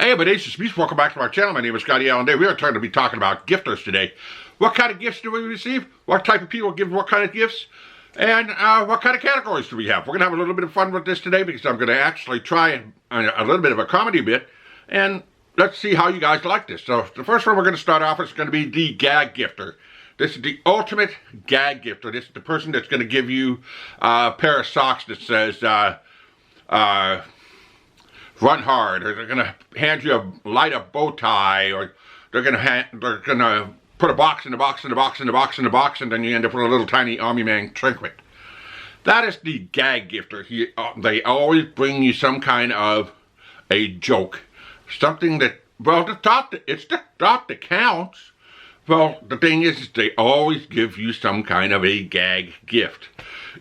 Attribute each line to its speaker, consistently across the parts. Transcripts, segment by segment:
Speaker 1: Hey, my name's Speech. Welcome back to our channel. My name is ScottyAllenDay. We are going to be talking about gifters today. What kind of gifts do we receive? What type of people give what kind of gifts? And what kind of categories do we have? We're going to have a little bit of fun with this today because I'm going to actually try a little bit of a comedy bit. And let's see how you guys like this. So the first one we're going to start off with is going to be the gag gifter. This is the ultimate gag gifter. This is the person that's going to give you a pair of socks that says, run hard, or they're going to hand you a light up bow tie, or they're going to put a box in the box in the box in the box in the box, and then you end up with a little tiny Army Man trinket. That is the gag gifter. They always bring you some kind of a joke. Something that, well, it's the thought that counts. Well, the thing is they always give you some kind of a gag gift.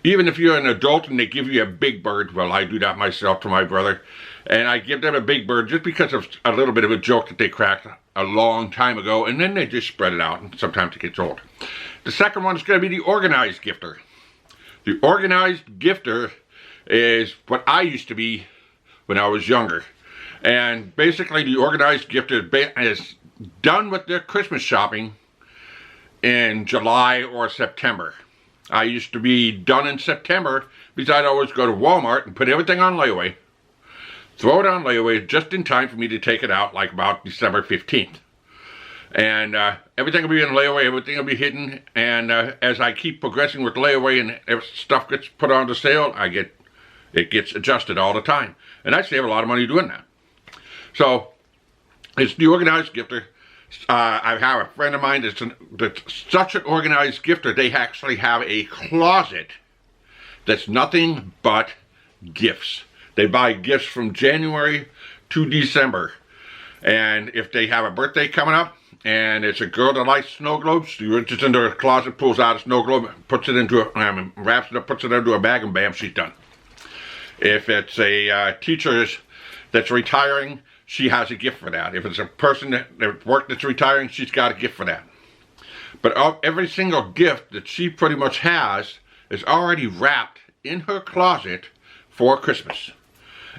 Speaker 1: Even if you're an adult and they give you a big bird, well, I do that myself to my brother, and I give them a big bird just because of a little bit of a joke that they cracked a long time ago, and then they just spread it out, and sometimes it gets old. The second one is going to be the organized gifter. The organized gifter is what I used to be when I was younger. And basically the organized gifter is done with their Christmas shopping in July or September. I used to be done in September because I'd always go to Walmart and put everything on layaway, throw it on layaway just in time for me to take it out like about December 15th. And everything will be in layaway, everything will be hidden, and as I keep progressing with layaway and stuff gets put on the sale, it gets adjusted all the time. And I save a lot of money doing that. So, it's the organized gifter. I have a friend of mine that's such an organized gifter, they actually have a closet that's nothing but gifts. They buy gifts from January to December. And if they have a birthday coming up, and it's a girl that likes snow globes, she reaches into her closet, pulls out a snow globe, puts it into wraps it up, puts it into a bag, and bam, she's done. If it's a teacher that's retiring, she has a gift for that. If it's a person at work that's retiring, she's got a gift for that. But every single gift that she pretty much has is already wrapped in her closet for Christmas.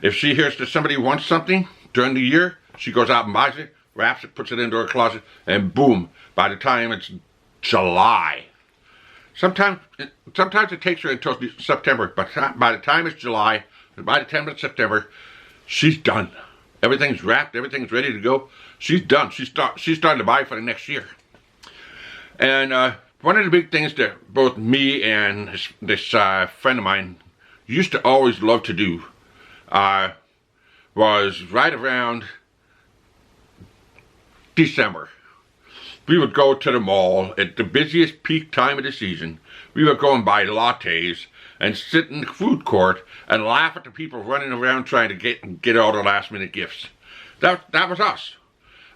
Speaker 1: If she hears that somebody wants something during the year, she goes out and buys it, wraps it, puts it into her closet, and boom, by the time it's July. Sometimes it takes her until September, but by the time it's July, by the time it's September, she's done. Everything's wrapped, everything's ready to go. She's done. She's starting to buy for the next year. And one of the big things that both me and this friend of mine used to always love to do was right around December. We would go to the mall at the busiest peak time of the season. We would go and buy lattes and sit in the food court and laugh at the people running around trying to get all the last minute gifts. That was us.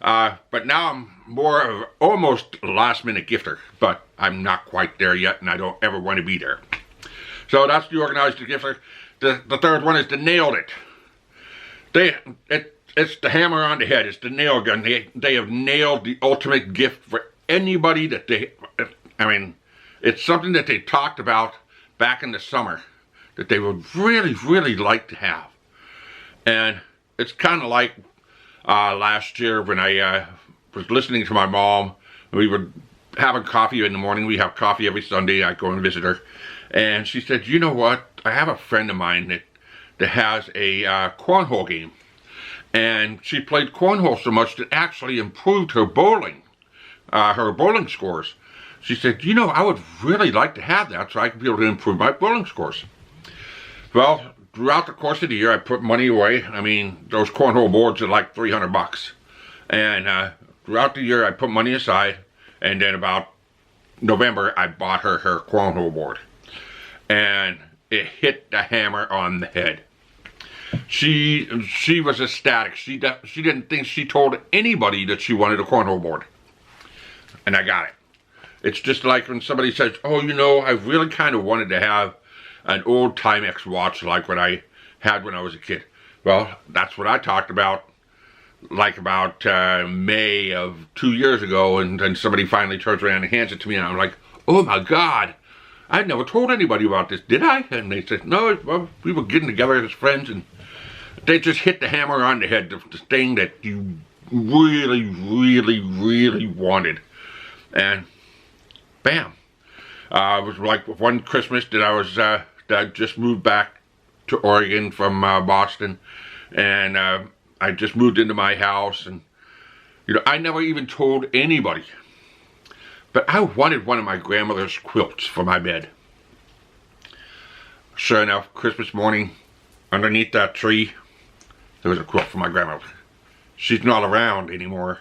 Speaker 1: But now I'm more of almost a last minute gifter, but I'm not quite there yet, and I don't ever want to be there. So that's the organized gifter. The third one is the nailed it. It's the hammer on the head. It's the nail gun. They have nailed the ultimate gift for anybody that it's something that they talked about back in the summer that they would really, really like to have. And it's kind of like last year when I was listening to my mom. We were having coffee in the morning. We have coffee every Sunday. I go and visit her. And she said, you know what? I have a friend of mine that has a cornhole game. And she played cornhole so much that actually improved her bowling scores. She said, you know, I would really like to have that so I can be able to improve my bowling scores. Well, throughout the course of the year, I put money away. I mean, those cornhole boards are like $300. And throughout the year, I put money aside. And then about November, I bought her cornhole board. And it hit the hammer on the head. She was ecstatic. She didn't think she told anybody that she wanted a cornhole board. And I got it. It's just like when somebody says, oh, you know, I really kind of wanted to have an old Timex watch like what I had when I was a kid. Well, that's what I talked about, like about May of 2 years ago, and then somebody finally turns around and hands it to me, and I'm like, oh my God, I never told anybody about this, did I? And they said, no, well, we were getting together as friends, and they just hit the hammer on the head, the thing that you really, really, really wanted. And bam. It was like one Christmas that that I just moved back to Oregon from Boston, and I just moved into my house, and I never even told anybody, but I wanted one of my grandmother's quilts for my bed. Sure enough, Christmas morning, underneath that tree, there was a quilt for my grandmother. She's not around anymore,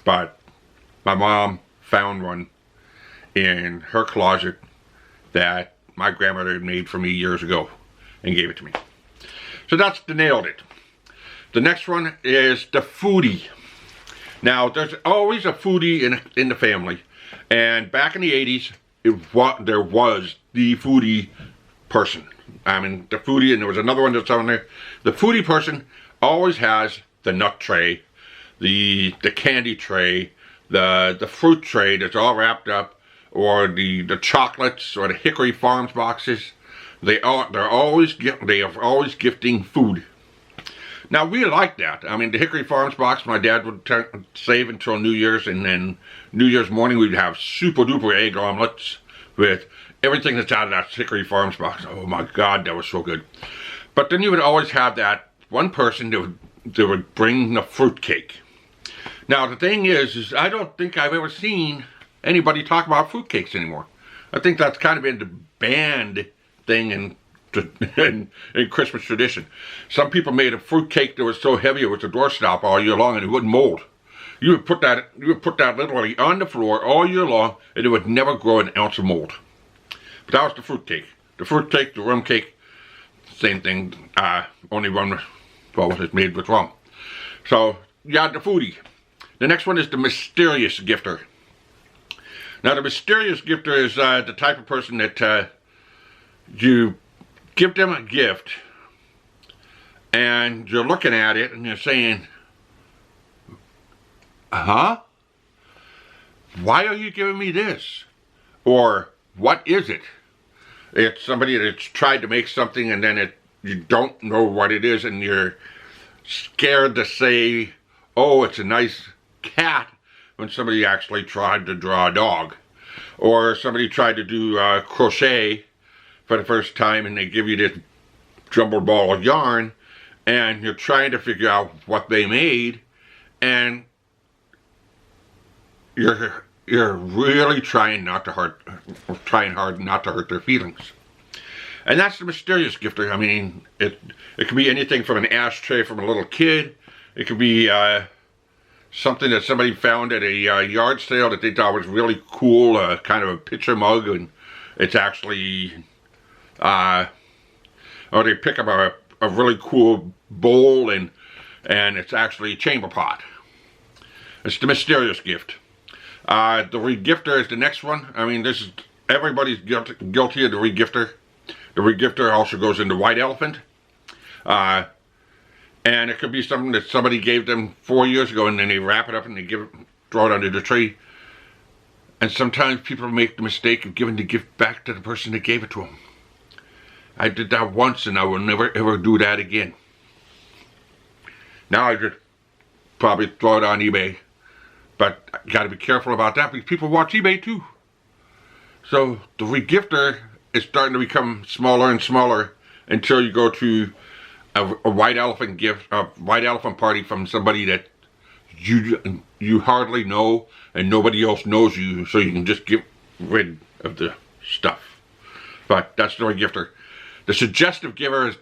Speaker 1: but my mom found one in her closet that my grandmother had made for me years ago and gave it to me. So that's the nailed it. The next one is the foodie. Now, there's always a foodie in the family, and back in the 80s, there was the foodie person. I mean, the foodie, and there was another one that's on there. The foodie person always has the nut tray, the candy tray, the fruit tray that's all wrapped up, or the chocolates, or the Hickory Farms boxes. They are always gifting food. Now, we like that. I mean, the Hickory Farms box, my dad would save until New Year's, and then New Year's morning we'd have super duper egg omelets with everything that's out of that Hickory Farms box. Oh my God, that was so good. But then you would always have that one person that would bring the fruit cake. Now, the thing is I don't think I've ever seen anybody talk about fruitcakes anymore. I think that's kind of been the banned thing in Christmas tradition. Some people made a fruit cake that was so heavy it was a doorstop all year long, and it wouldn't mold. You would put that literally on the floor all year long, and it would never grow an ounce of mold. But that was the fruit cake. The fruit cake, the rum cake, same thing. Only rum, well, it's made with rum. So yeah, the foodie. The next one is the mysterious gifter. Now, the mysterious gifter is the type of person that you give them a gift, and you're looking at it, and you're saying, huh? Why are you giving me this? Or, what is it? It's somebody that's tried to make something, and then you don't know what it is, and you're scared to say, oh, it's a nice cat, when somebody actually tried to draw a dog. Or somebody tried to do crochet for the first time, and they give you this jumbled ball of yarn, and you're trying to figure out what they made, and you're really trying hard not to hurt their feelings. And that's the mysterious gifter. I mean, it could be anything from an ashtray from a little kid. It could be something that somebody found at a yard sale that they thought was really cool, kind of a pitcher mug, and it's actually, or they pick up a really cool bowl, and it's actually a chamber pot. It's the mysterious gift. The regifter is the next one. I mean, everybody's guilty of the regifter. The regifter also goes into white elephant. And it could be something that somebody gave them 4 years ago, and then they wrap it up and they throw it under the tree. And sometimes people make the mistake of giving the gift back to the person that gave it to them. I did that once, and I will never ever do that again. Now I just probably throw it on eBay. But you got to be careful about that, because people watch eBay too. So the regifter is starting to become smaller and smaller until you go to a white elephant party from somebody that you hardly know, and nobody else knows you, so you can just get rid of the stuff. But that's the regifter. The suggestive gifter is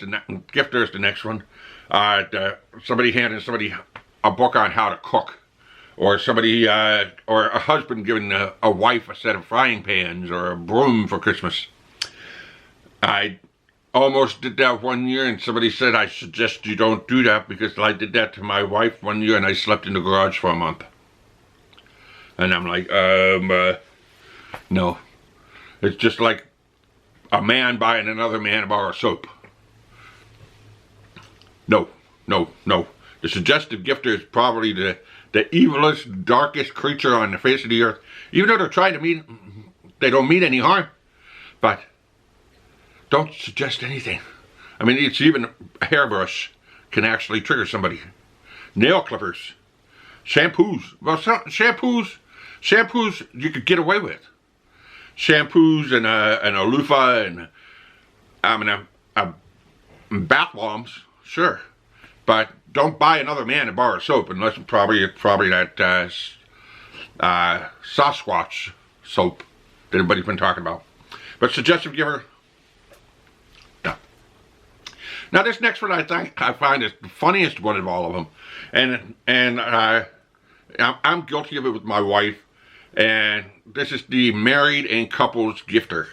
Speaker 1: the next one. Somebody handing somebody a book on how to cook, or somebody, or a husband giving a wife a set of frying pans or a broom for Christmas. I almost did that one year, and somebody said, I suggest you don't do that, because I did that to my wife one year, and I slept in the garage for a month. And I'm like, no. It's just like a man buying another man a bar of soap. No, no, no. The suggestive gifter is probably the evilest, darkest creature on the face of the earth. Even though they're trying to they don't mean any harm. But don't suggest anything. I mean, it's even a hairbrush can actually trigger somebody. Nail clippers. Shampoos. Well, shampoos you could get away with. Shampoos and a loofah and bath bombs, sure. But don't buy another man a bar of soap unless it's probably that Sasquatch soap that everybody's been talking about. But suggestive giver, no. Now this next one I find is the funniest one of all of them, and I'm guilty of it with my wife. And this is the married and couples gifter.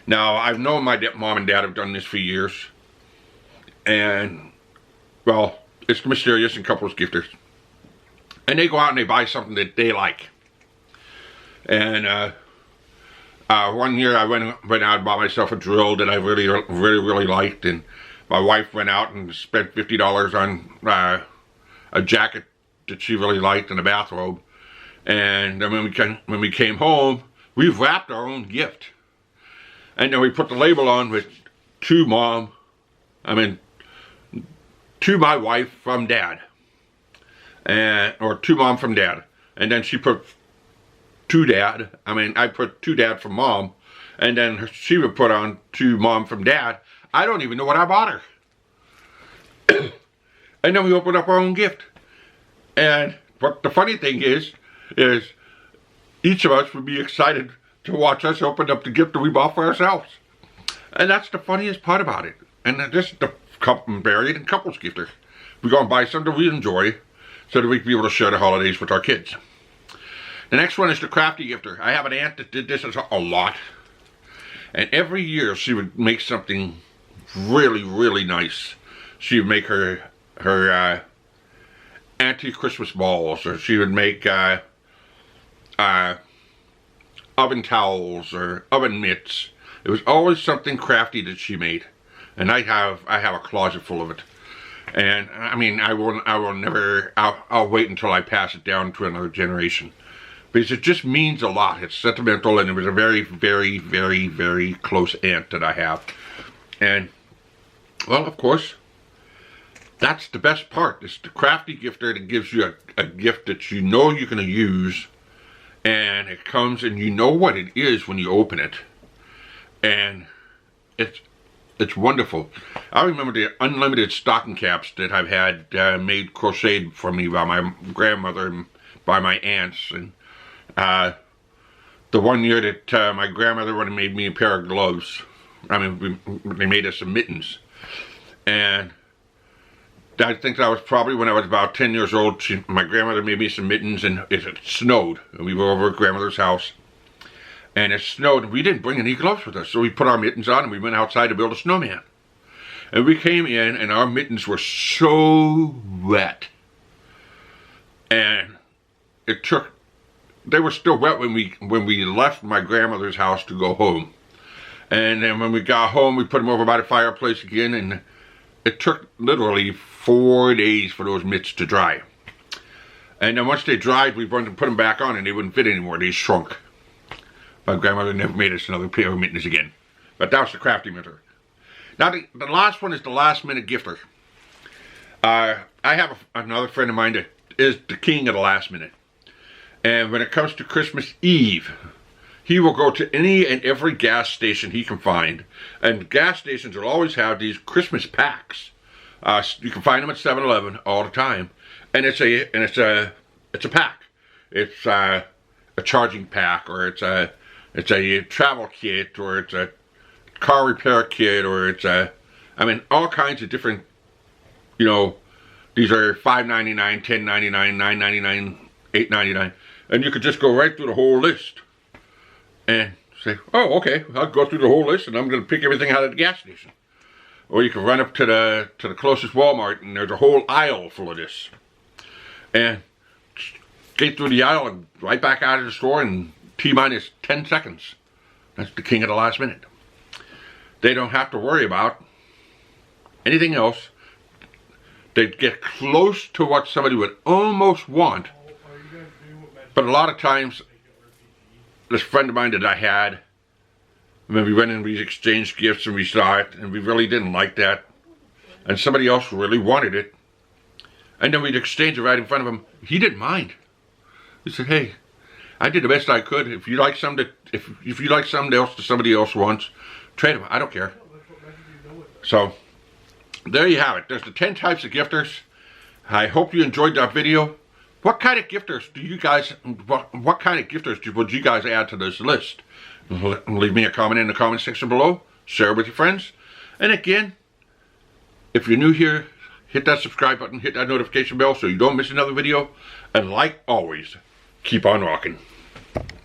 Speaker 1: Now, I've known my mom and dad have done this for years. And, well, it's the mysterious and couples gifters. And they go out and they buy something that they like. And one year I went out and bought myself a drill that I really liked. And my wife went out and spent $50 on a jacket that she really liked and a bathrobe. And then when we came home, we wrapped our own gift. And then we put the label on with to my wife from dad. Or to mom from dad. And then she put to dad. I put to dad from mom. And then she would put on to mom from dad. I don't even know what I bought her. And then we opened up our own gift. And what the funny thing is each of us would be excited to watch us open up the gift that we bought for ourselves. And that's the funniest part about it. And this is the married and couples gifter. We go and buy something we enjoy so that we can be able to share the holidays with our kids. The next one is the crafty gifter. I have an aunt that did this a lot. And every year she would make something really nice. She would make her anti-Christmas balls, or she would make oven towels or oven mitts. It was always something crafty that she made, and I have a closet full of it. And I'll wait until I pass it down to another generation, because it just means a lot. It's sentimental, and it was a very close aunt that I have. And well, of course, that's the best part. It's the crafty gifter that gives you a gift that you know you're going to use. And it comes and you know what it is when you open it. And it's wonderful. I remember the unlimited stocking caps that I've had made crocheted for me by my grandmother and by my aunts. And the one year that my grandmother would have made me a pair of gloves. They made us some mittens. And I think that was probably when I was about 10 years old. My grandmother made me some mittens, and it snowed. And we were over at grandmother's house, and it snowed. And we didn't bring any gloves with us, so we put our mittens on, and we went outside to build a snowman. And we came in, and our mittens were so wet. And they were still wet when we left my grandmother's house to go home. And then when we got home, we put them over by the fireplace again, and it took literally 4 days for those mitts to dry. And then once they dried, we wanted to put them back on, and they wouldn't fit anymore. They shrunk. My grandmother never made us another pair of mittens again. But that was the crafty mitter. Now the last one is the last minute gifter. I have another friend of mine that is the king of the last minute. And when it comes to Christmas Eve, he will go to any and every gas station he can find. And gas stations will always have these Christmas packs. You can find them at 7-Eleven all the time. And it's a pack. It's a charging pack, or it's a travel kit, or it's a car repair kit, or it's all kinds of different, these are $5.99, $10.99, $9.99, $8.99. And you could just go right through the whole list and say, oh, okay, I'll go through the whole list and I'm going to pick everything out of the gas station. Or you can run up to the closest Walmart, and there's a whole aisle full of this. And get through the aisle and right back out of the store in T-minus 10 seconds. That's the king of the last minute. They don't have to worry about anything else. They get close to what somebody would almost want. But a lot of times, this friend of mine that I had, when we went and we exchanged gifts and we saw it, and we really didn't like that. and somebody else really wanted it, and then we'd exchange it right in front of him, he didn't mind. He said, hey, I did the best I could. If you like something, if you like something else that somebody else wants, trade them. I don't care. So there you have it. There's the 10 types of gifters. I hope you enjoyed that video. What kind of gifters do you guys? What kind of gifters would you guys add to this list? Leave me a comment in the comment section below. Share it with your friends. And again, if you're new here, hit that subscribe button, hit that notification bell so you don't miss another video. And like always, keep on rocking.